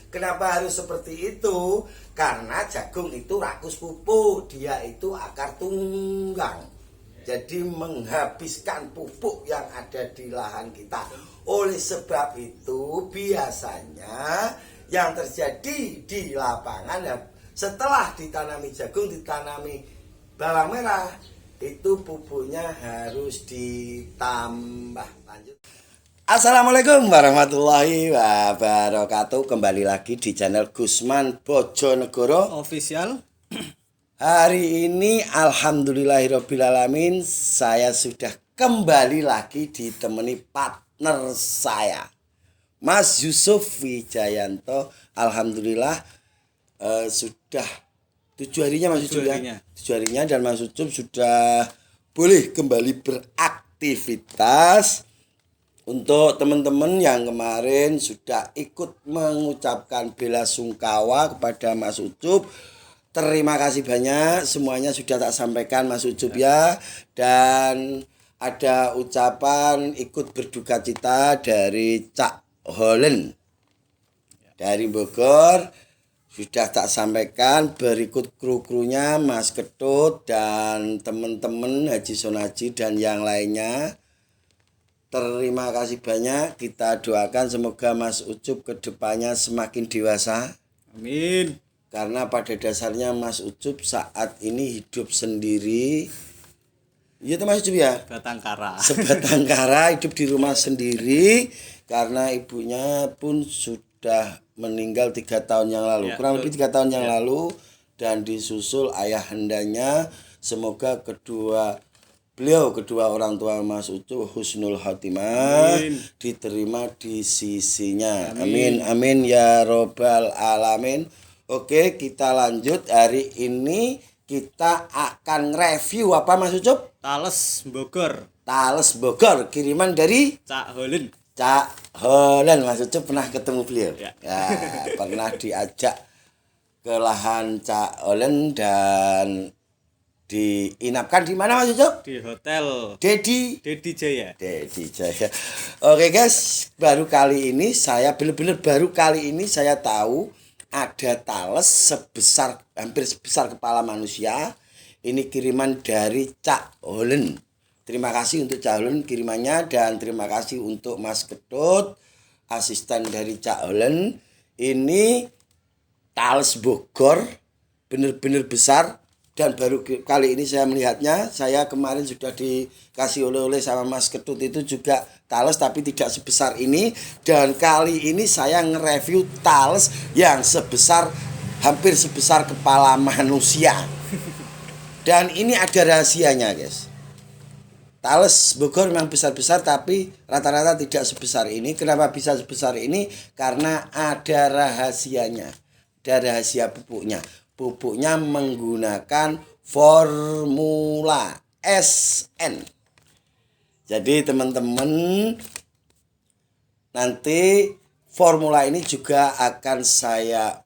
Kenapa harus seperti itu? Karena jagung itu rakus pupuk, dia itu akar tunggang. Jadi menghabiskan pupuk yang ada di lahan kita. Oleh sebab itu biasanya yang terjadi di lapangan setelah ditanami jagung, ditanami bawang merah, itu pupuknya harus ditambah. Lanjut. Assalamualaikum warahmatullahi wabarakatuh. Kembali lagi di channel Gusman Bojonegoro Official. Hari ini alhamdulillahirobbilalamin, saya sudah kembali lagi ditemani partner saya, Mas Yusuf Wijayanto. Alhamdulillah sudah 7 harinya Mas Yusuf ya. 7 harinya dan Mas Yusuf sudah boleh kembali beraktivitas. Untuk teman-teman yang kemarin sudah ikut mengucapkan bela sungkawa kepada Mas Ucup, terima kasih banyak, semuanya sudah tak sampaikan Mas Ucup ya. Dan ada ucapan ikut berduka cita dari Cak Hollen dari Bogor, sudah tak sampaikan. Berikut kru-krunya Mas Ketut dan teman-teman Haji Sonaji dan yang lainnya. Terima kasih banyak. Kita doakan semoga Mas Ucup kedepannya semakin dewasa. Amin. Karena pada dasarnya Mas Ucup saat ini hidup sendiri. Iya Mas Ucup ya? Batang kara. Sebatang kara, hidup di rumah sendiri. Karena ibunya pun sudah meninggal 3 tahun yang lalu. Kurang lebih 3 tahun yang lalu. Dan disusul ayahandanya. Semoga kedua orang tua Mas Ucup husnul khotimah, diterima di sisinya. Amin amin ya robbal alamin. Oke, kita lanjut. Hari ini kita akan review apa Mas Ucup? Tales Bogor. Tales Bogor, kiriman dari Cak Hollen. Cak Hollen. Mas Ucup pernah ketemu beliau? Ya. Pernah diajak ke lahan Cak Hollen dan diinapkan di mana Mas Ucup? Di hotel Dedi Jaya. Dedi Jaya. Oke guys, baru kali ini saya tahu ada tales sebesar, hampir sebesar kepala manusia. Ini kiriman dari Cak Hollen. Terima kasih untuk Cak Hollen kirimannya, dan terima kasih untuk Mas Ketut, asisten dari Cak Hollen. Ini tales Bogor, bener-bener besar. Dan baru kali ini saya melihatnya. Saya kemarin sudah dikasih oleh-oleh sama Mas Ketut itu juga tales, tapi tidak sebesar ini. Dan kali ini saya nge-review tales yang hampir sebesar kepala manusia. Dan ini ada rahasianya guys. Tales Bogor memang besar-besar, tapi rata-rata tidak sebesar ini. Kenapa bisa sebesar ini? Karena ada rahasianya. Ada rahasia pupuknya. Pupuknya menggunakan formula SN. Jadi teman-teman, nanti formula ini juga akan saya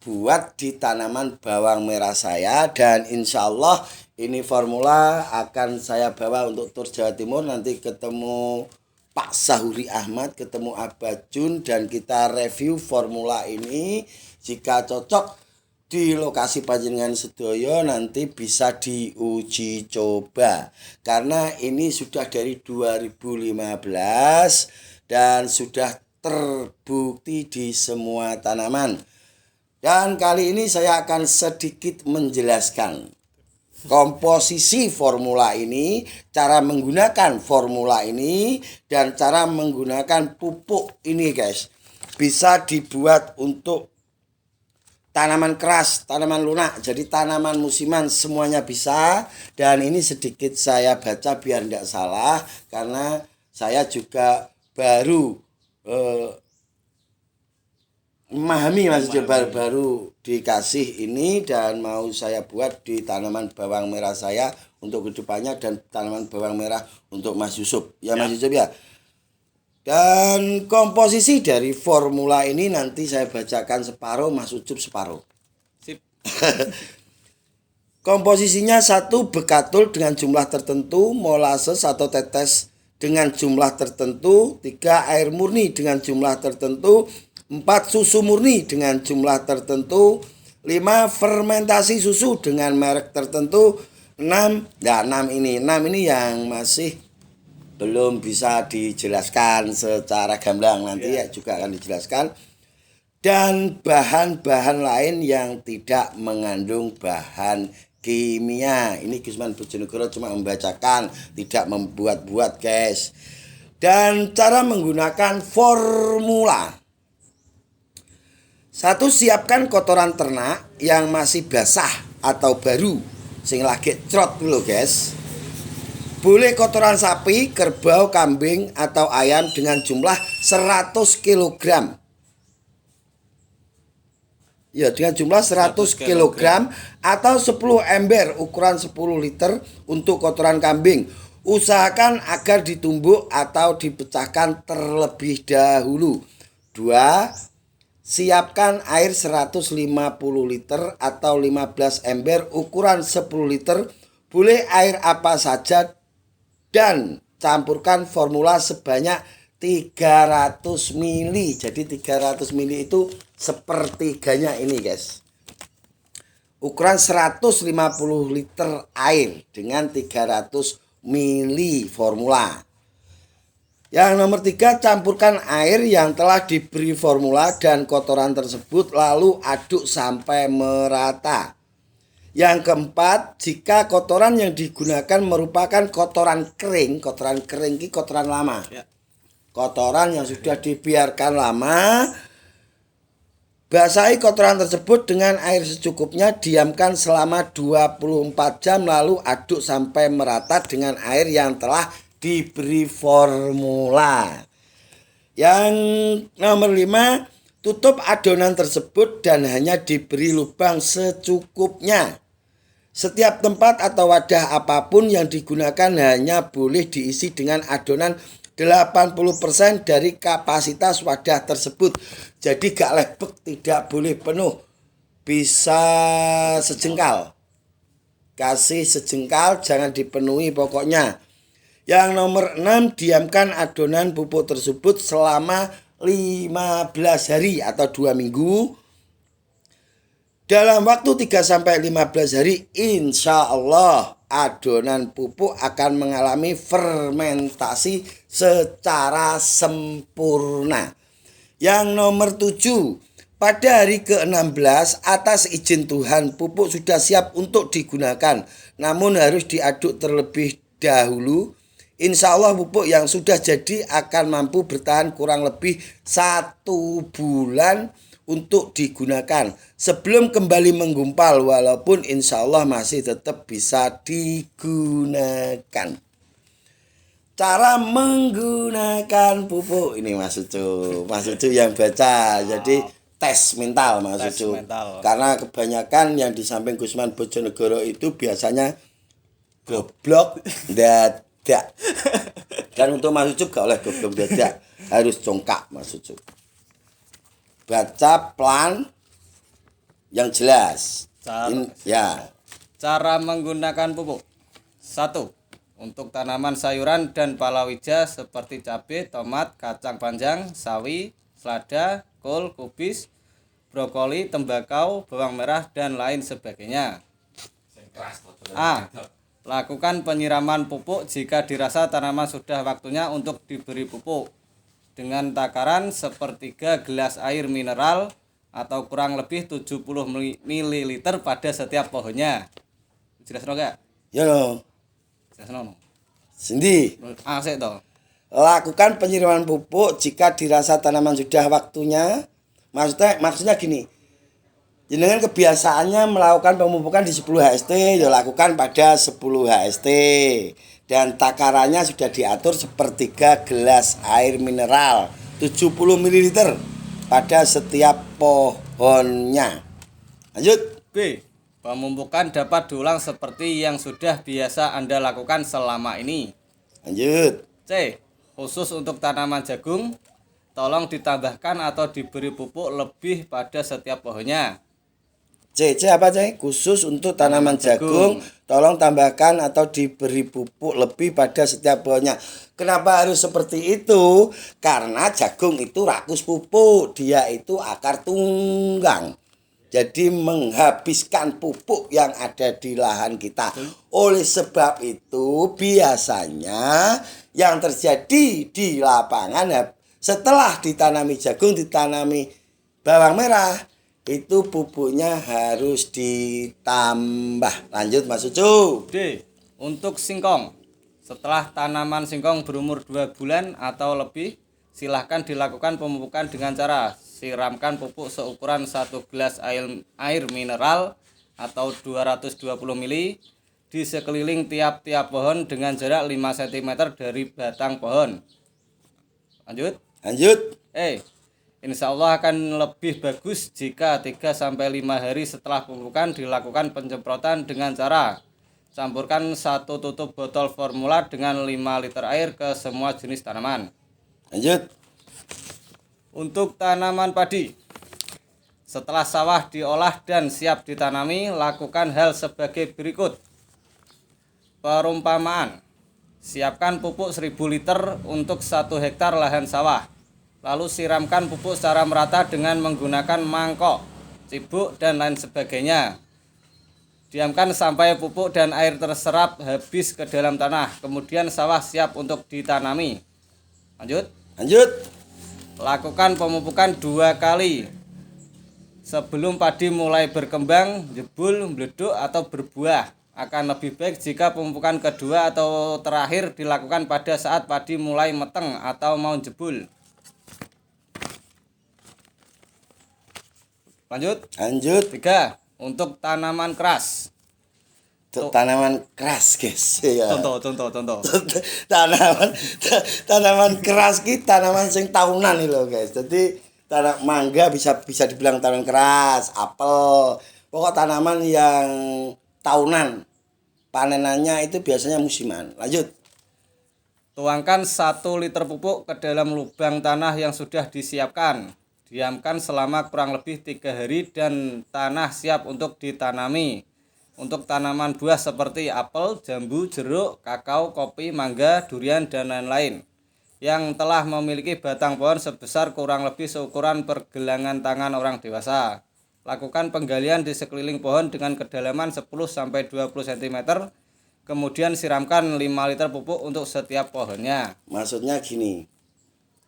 buat di tanaman bawang merah saya. Dan insya Allah ini formula akan saya bawa untuk tur Jawa Timur. Nanti ketemu Pak Sahuri Ahmad, ketemu Abah Jun, dan kita review formula ini. Jika cocok di lokasi panjenengan sedoyo, nanti bisa diuji coba. Karena ini sudah dari 2015 dan sudah terbukti di semua tanaman. Dan kali ini saya akan sedikit menjelaskan komposisi formula ini, cara menggunakan formula ini, dan cara menggunakan pupuk ini guys. Bisa dibuat untuk tanaman keras, tanaman lunak, jadi tanaman musiman semuanya bisa. Dan ini sedikit saya baca biar tidak salah, karena saya juga baru memahami Mas Ucup, baru dikasih ini dan mau saya buat di tanaman bawang merah saya untuk kedepannya, dan tanaman bawang merah untuk Mas Yusuf ya Mas Yusuf ya. Dan komposisi dari formula ini nanti saya bacakan separuh, Mas Ucup separuh. Sip. Komposisinya 1 bekatul dengan jumlah tertentu, molasses atau tetes dengan jumlah tertentu, 3 air murni dengan jumlah tertentu, 4. Susu murni dengan jumlah tertentu. 5. Fermentasi susu dengan merek tertentu. 6 ini yang masih belum bisa dijelaskan secara gamblang, nanti ya juga akan dijelaskan. Dan bahan-bahan lain yang tidak mengandung bahan kimia. Ini Gusman Bojonegoro cuma membacakan, tidak membuat-buat guys. Dan cara menggunakan formula. 1. Siapkan kotoran ternak yang masih basah atau baru, sing lagi crot dulu guys. Boleh kotoran sapi, kerbau, kambing, atau ayam dengan jumlah 100 kg. Ya, dengan jumlah 100 kg atau 10 ember ukuran 10 liter untuk kotoran kambing. Usahakan agar ditumbuk atau dipecahkan terlebih dahulu. 2. Siapkan air 150 liter atau 15 ember ukuran 10 liter. Boleh air apa saja dan campurkan formula sebanyak 300 ml. Jadi 300 ml itu sepertiganya ini guys. Ukuran 150 liter air dengan 300 ml formula. Yang nomor 3, campurkan air yang telah diberi formula dan kotoran tersebut lalu aduk sampai merata. Yang keempat, jika kotoran yang digunakan merupakan kotoran kering ini kotoran lama. Kotoran yang sudah dibiarkan lama, basahi kotoran tersebut dengan air secukupnya, diamkan selama 24 jam lalu aduk sampai merata dengan air yang telah diberi formula. Yang nomor 5, tutup adonan tersebut dan hanya diberi lubang secukupnya. Setiap tempat atau wadah apapun yang digunakan hanya boleh diisi dengan adonan 80% dari kapasitas wadah tersebut. Jadi gak lebek, tidak boleh penuh. Bisa sejengkal. Kasih sejengkal, jangan dipenuhi pokoknya. Yang nomor 6, diamkan adonan pupuk tersebut selama 15 hari atau 2 minggu. Dalam waktu 3-15 hari, insya Allah adonan pupuk akan mengalami fermentasi secara sempurna. Yang nomor 7, pada hari ke-16 atas izin Tuhan pupuk sudah siap untuk digunakan, namun harus diaduk terlebih dahulu. Insya Allah pupuk yang sudah jadi akan mampu bertahan kurang lebih 1 bulan untuk digunakan sebelum kembali menggumpal, walaupun insya Allah masih tetap bisa digunakan. Cara menggunakan pupuk ini Mas Ucu yang baca, jadi tes mental Mas Ucu, karena kebanyakan yang di samping Gusman Bojonegoro itu biasanya goblok dadak. Dan untuk Mas Ucu gak oleh goblok dadak, harus congkak Mas Ucu. Baca plan yang jelas. Cara menggunakan pupuk. 1. Untuk tanaman sayuran dan palawija seperti cabai, tomat, kacang panjang, sawi, selada, kol, kubis, brokoli, tembakau, bawang merah, dan lain sebagainya. A. Lakukan penyiraman pupuk jika dirasa tanaman sudah waktunya untuk diberi pupuk dengan takaran sepertiga gelas air mineral atau kurang lebih 70 ml pada setiap pohonnya. Jelas enggak? Ya no. Jelas no. Sindi. Asik toh. Lakukan penyiraman pupuk jika dirasa tanaman sudah waktunya. Maksudnya gini. Jenengan kebiasaannya melakukan pemupukan di 10 HST, ya lakukan pada 10 HST. Dan takarannya sudah diatur sepertiga gelas air mineral 70 ml pada setiap pohonnya. Lanjut. B. Pemupukan dapat diulang seperti yang sudah biasa Anda lakukan selama ini. Lanjut. C. Khusus untuk tanaman jagung, tolong ditambahkan atau diberi pupuk lebih pada setiap pohonnya. C apa C? Khusus untuk tanaman jagung. Tolong tambahkan atau diberi pupuk lebih pada setiap pohonnya. Kenapa harus seperti itu? Karena jagung itu rakus pupuk, dia itu akar tunggang. Jadi menghabiskan pupuk yang ada di lahan kita. Oleh sebab itu biasanya yang terjadi di lapangan setelah ditanami jagung, ditanami bawang merah, itu pupuknya harus ditambah. Lanjut Mas Ucu. D. Untuk singkong. Setelah tanaman singkong berumur 2 bulan atau lebih, silahkan dilakukan pemupukan dengan cara siramkan pupuk seukuran 1 gelas air mineral atau 220 ml di sekeliling tiap-tiap pohon dengan jarak 5 cm dari batang pohon. Lanjut. Insya Allah akan lebih bagus jika 3-5 hari setelah pemupukan dilakukan penyemprotan dengan cara campurkan 1 tutup botol formula dengan 5 liter air ke semua jenis tanaman. Lanjut. Untuk tanaman padi, setelah sawah diolah dan siap ditanami, lakukan hal sebagai berikut. Perumpamaan: siapkan pupuk 1000 liter untuk 1 hektar lahan sawah. Lalu siramkan pupuk secara merata dengan menggunakan mangkok, cibuk, dan lain sebagainya. Diamkan sampai pupuk dan air terserap habis ke dalam tanah. Kemudian sawah siap untuk ditanami. Lanjut. Lakukan pemupukan 2 kali sebelum padi mulai berkembang, jebul, meleduk, atau berbuah. Akan lebih baik jika pemupukan kedua atau terakhir dilakukan pada saat padi mulai meteng atau mau jebul. Lanjut. 3. Untuk tanaman keras. Tanaman keras guys ya. Contoh. tanaman keras ki tanaman sing tahunan nih loh guys. Jadi mangga bisa dibilang tanaman keras, apel, pokok tanaman yang tahunan. Panenannya itu biasanya musiman. Lanjut. Tuangkan 1 liter pupuk ke dalam lubang tanah yang sudah disiapkan. Diamkan selama kurang lebih 3 hari dan tanah siap untuk ditanami. Untuk tanaman buah seperti apel, jambu, jeruk, kakao, kopi, mangga, durian, dan lain-lain yang telah memiliki batang pohon sebesar kurang lebih seukuran pergelangan tangan orang dewasa. Lakukan penggalian di sekeliling pohon dengan kedalaman 10-20 cm. Kemudian siramkan 5 liter pupuk untuk setiap pohonnya. Maksudnya gini,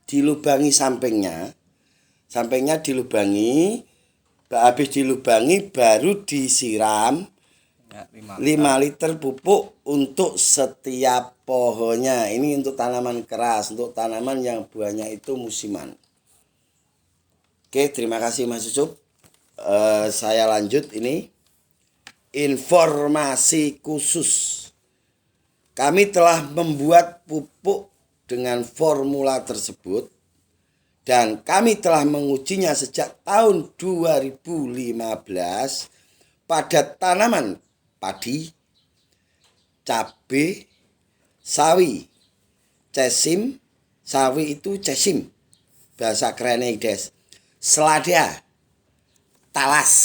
dilubangi sampingnya dilubangi, habis dilubangi baru disiram 5 liter pupuk untuk setiap pohonnya. Ini untuk tanaman keras, untuk tanaman yang buahnya itu musiman. Oke, terima kasih Mas Yusuf. Saya lanjut ini. Informasi khusus. Kami telah membuat pupuk dengan formula tersebut dan kami telah mengujinya sejak tahun 2015 pada tanaman padi, cabai, sawi, cesim, sawi itu cesim, bahasa kerennya des, selada, talas,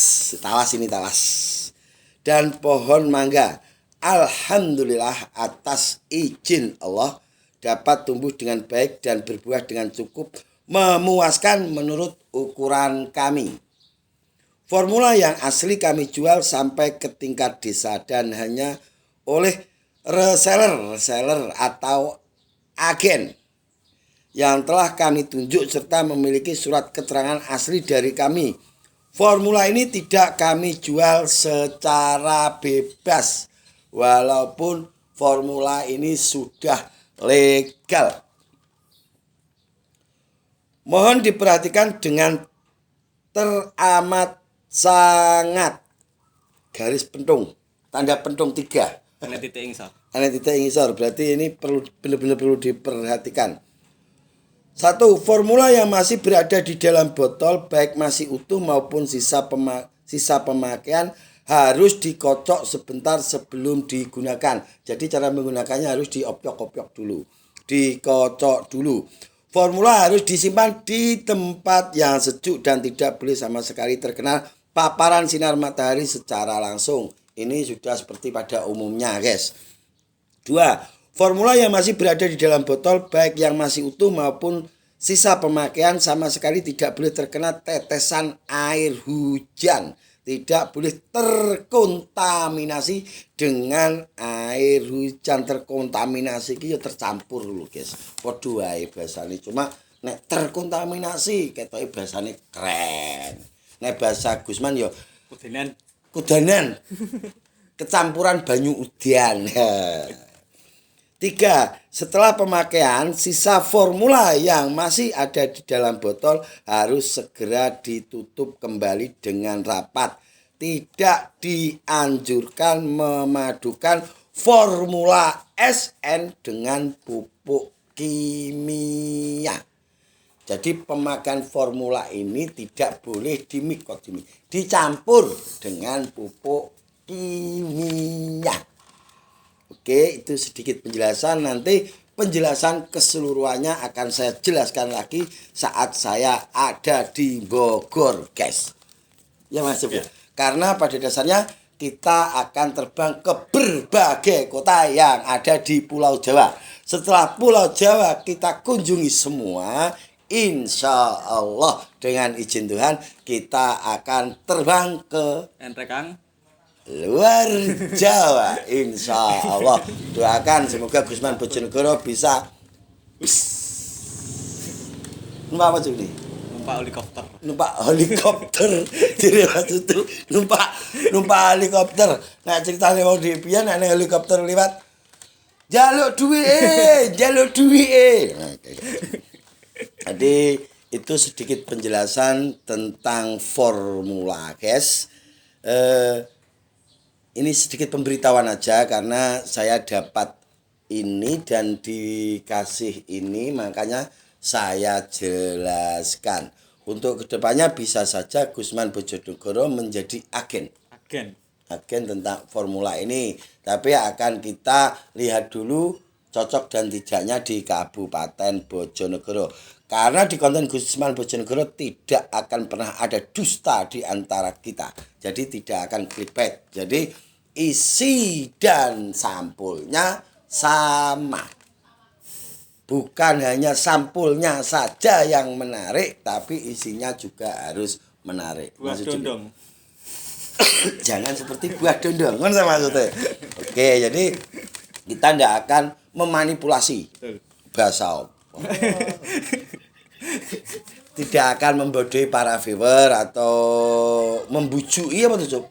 dan pohon mangga. Alhamdulillah atas izin Allah dapat tumbuh dengan baik dan berbuah dengan cukup memuaskan menurut ukuran kami. Formula yang asli kami jual sampai ke tingkat desa dan hanya oleh reseller atau agen yang telah kami tunjuk serta memiliki surat keterangan asli dari kami. Formula ini tidak kami jual secara bebas walaupun formula ini sudah legal. Mohon diperhatikan dengan teramat sangat. Garis pentung, tanda pentung 3. Ana titik ngisor. Berarti ini benar-benar perlu diperhatikan. 1. Formula yang masih berada di dalam botol baik masih utuh maupun sisa pemakaian harus dikocok sebentar sebelum digunakan. Jadi cara menggunakannya harus diopiok-opiok dulu, dikocok dulu. Formula harus disimpan di tempat yang sejuk dan tidak boleh sama sekali terkena paparan sinar matahari secara langsung. Ini sudah seperti pada umumnya, guys. 2. Formula yang masih berada di dalam botol, baik yang masih utuh maupun sisa pemakaian, sama sekali tidak boleh terkena tetesan air hujan. Tidak boleh terkontaminasi dengan air hujan. Terkontaminasi itu tercampur lho, guys. Padha wae bahasane, cuma nek terkontaminasi ketoke bahasane keren. Nek bahasa Gusman yo Kudenan. kudanan. Kecampuran banyu udan. 3. Setelah pemakaian, sisa formula yang masih ada di dalam botol harus segera ditutup kembali dengan rapat. Tidak dianjurkan memadukan formula SN dengan pupuk kimia. Jadi pemakaian formula ini tidak boleh dicampur dengan pupuk kimia. Oke, itu sedikit penjelasan. Nanti penjelasan keseluruhannya akan saya jelaskan lagi saat saya ada di Bogor, guys. Ya Mas ya. Karena pada dasarnya kita akan terbang ke berbagai kota yang ada di Pulau Jawa. Setelah Pulau Jawa kita kunjungi semua, insya Allah dengan izin Tuhan kita akan terbang ke Entrekang. luar Jawa, insya Allah. Doakan semoga Gusman Bojonegoro bisa numpak apa sih ini? Numpak helikopter. Jadi waktu itu numpak helikopter. Nah ceritanya mau di pian, nek helikopter liwat jaluk duit. Nah, jadi itu sedikit penjelasan tentang formula, guys. Ini sedikit pemberitahuan aja karena saya dapat ini dan dikasih ini, makanya saya jelaskan. Untuk kedepannya bisa saja Gusman Bojonegoro menjadi agen tentang formula ini. Tapi akan kita lihat dulu cocok dan tidaknya di Kabupaten Bojonegoro. Karena di konten Gusman Bojonegoro tidak akan pernah ada dusta di antara kita. Jadi tidak akan clickbait. Jadi isi dan sampulnya sama. Bukan hanya sampulnya saja yang menarik, tapi isinya juga harus menarik. Buah dondong. Jangan seperti buah dondong, kan sama maksudnya. Oke, jadi kita tidak akan memanipulasi bahasa. Tidak akan membodohi para viewer atau membujuki apa tuh,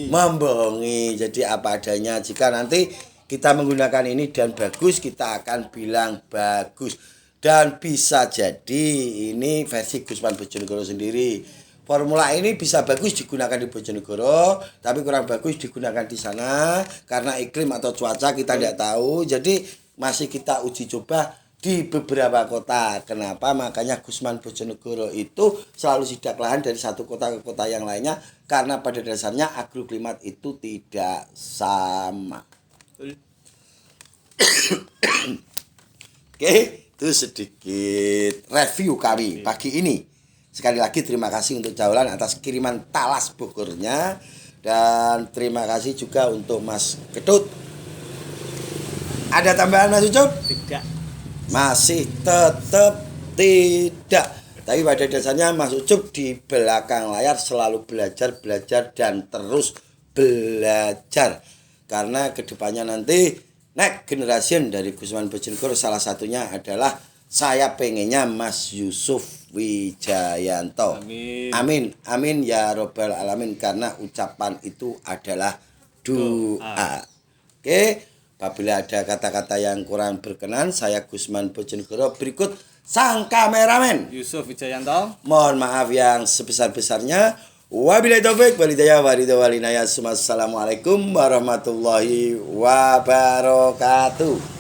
membohongi. Jadi apa adanya. Jika nanti kita menggunakan ini dan bagus, kita akan bilang bagus. Dan bisa jadi ini versi Gusman Bojonegoro sendiri. Formula ini bisa bagus digunakan di Bojonegoro, tapi kurang bagus digunakan di sana karena iklim atau cuaca kita tidak tahu. Jadi masih kita uji coba di beberapa kota. Kenapa? Makanya Gusman Bojonegoro itu selalu sidak lahan dari satu kota ke kota yang lainnya, karena pada dasarnya agroklimat itu tidak sama. Oke, itu sedikit review kami pagi ini. Sekali lagi terima kasih untuk Jaulan atas kiriman talas Bogornya, dan terima kasih juga untuk Mas Ketut. Ada tambahan Mas Ucup? Tidak. Masih tetap tidak. Tapi pada dasarnya Mas Ucup di belakang layar selalu belajar dan terus belajar. Karena kedepannya nanti next generation dari Gusman Bojonegoro salah satunya adalah saya pengennya Mas Yusuf Wijayanto. Amin ya robbal alamin, karena ucapan itu adalah doa. Oke, apabila ada kata-kata yang kurang berkenan, saya Gusman Bojonegoro berikut sang kameramen Yusuf Wijayanto. mohon maaf yang sebesar-besarnya. Wabillahi taufik wal hidayah walinaya. Assalamualaikum warahmatullahi wabarakatuh.